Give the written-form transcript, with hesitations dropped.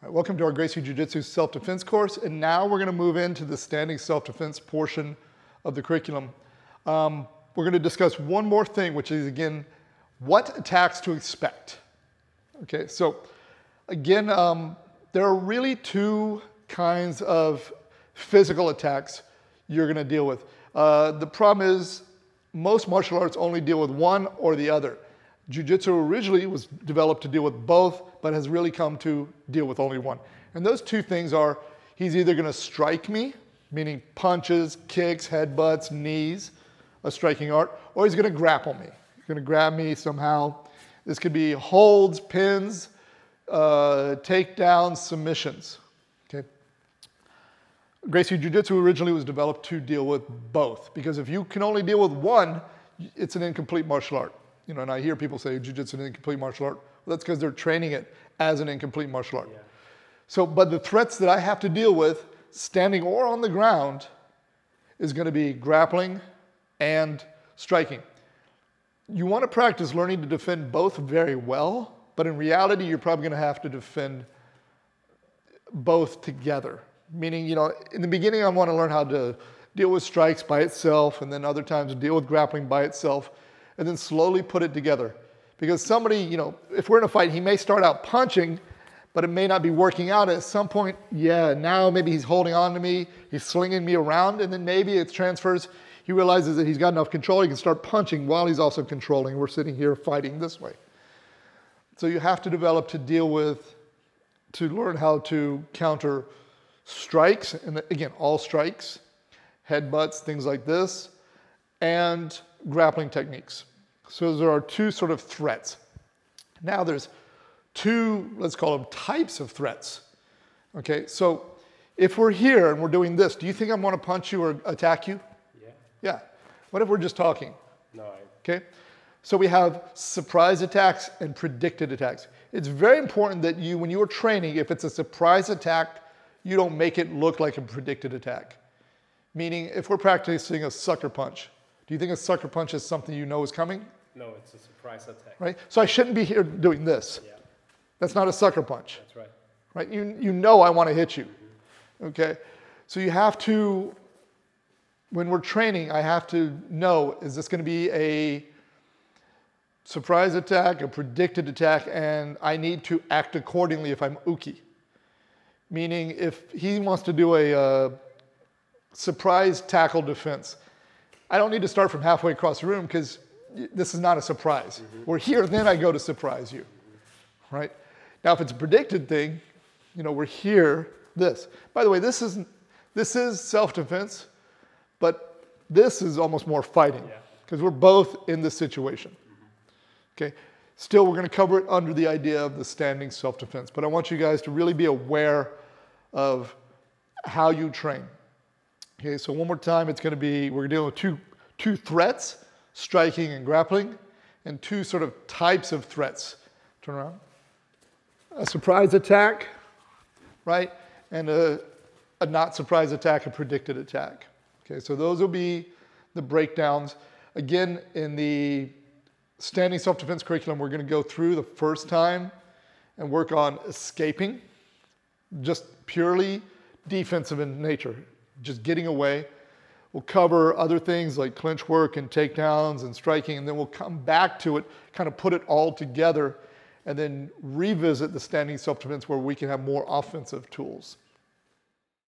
All right, welcome to our Gracie Jiu-Jitsu self-defense course, and now we're going to move into the standing self-defense portion of the curriculum. We're going to discuss one more thing, which is, again, what attacks to expect. Okay, so again, there are really two kinds of physical attacks you're going to deal with. The problem is most martial arts only deal with one or the other. Jiu-Jitsu originally was developed to deal with both, but has really come to deal with only one. And those two things are, he's either going to strike me, meaning punches, kicks, headbutts, knees, a striking art, or he's going to grapple me. He's going to grab me somehow. This could be holds, pins, takedowns, submissions. Okay. Gracie Jiu-Jitsu originally was developed to deal with both, because if you can only deal with one, it's an incomplete martial art. You know, and I hear people say Jiu-Jitsu is an incomplete martial art. Well, that's because they're training it as an incomplete martial art. Yeah. So, but the threats that I have to deal with, standing or on the ground, is going to be grappling and striking. You want to practice learning to defend both very well, but in reality, you're probably going to have to defend both together. Meaning, you know, in the beginning, I want to learn how to deal with strikes by itself, and then other times deal with grappling by itself, and then slowly put it together. Because somebody, you know, if we're in a fight, he may start out punching, but it may not be working out. At some point, yeah, now maybe he's holding on to me, he's slinging me around, and then maybe it transfers. He realizes that he's got enough control, he can start punching while he's also controlling. We're sitting here fighting this way. So you have to develop to deal with, to learn how to counter strikes, and again, all strikes, headbutts, things like this, and grappling techniques. So there are two sort of threats. Now there's two, let's call them types of threats. Okay, so if we're here and we're doing this, do you think I want to punch you or attack you? Yeah. Yeah. What if we're just talking? No. Okay, so we have surprise attacks and predicted attacks. It's very important that you, when you are training, if it's a surprise attack, you don't make it look like a predicted attack. Meaning, if we're practicing a sucker punch, do you think a sucker punch is something you know is coming? No, it's a surprise attack. Right? So I shouldn't be here doing this. Yeah. That's not a sucker punch. That's right. Right? You know I want to hit you. Mm-hmm. Okay? So you have to, when we're training, I have to know, is this going to be a surprise attack, a predicted attack, and I need to act accordingly if I'm uki. Meaning if he wants to do a surprise tackle defense, I don't need to start from halfway across the room because this is not a surprise. Mm-hmm. We're here, then I go to surprise you, right? Now, if it's a predicted thing, you know, we're here, this. By the way, this is self-defense, but this is almost more fighting because we're both in this situation, okay? Still, we're going to cover it under the idea of the standing self-defense, but I want you guys to really be aware of how you train. Okay, so one more time, it's going to be, we're dealing with two threats, striking and grappling, and two sort of types of threats. Turn around. A surprise attack, right? And a not surprise attack, a predicted attack. Okay, so those will be the breakdowns. Again, in the standing self-defense curriculum, we're going to go through the first time and work on escaping, just purely defensive in nature, just getting away. We'll cover other things like clinch work and takedowns and striking, and then we'll come back to it, kind of put it all together, and then revisit the standing self-defense where we can have more offensive tools.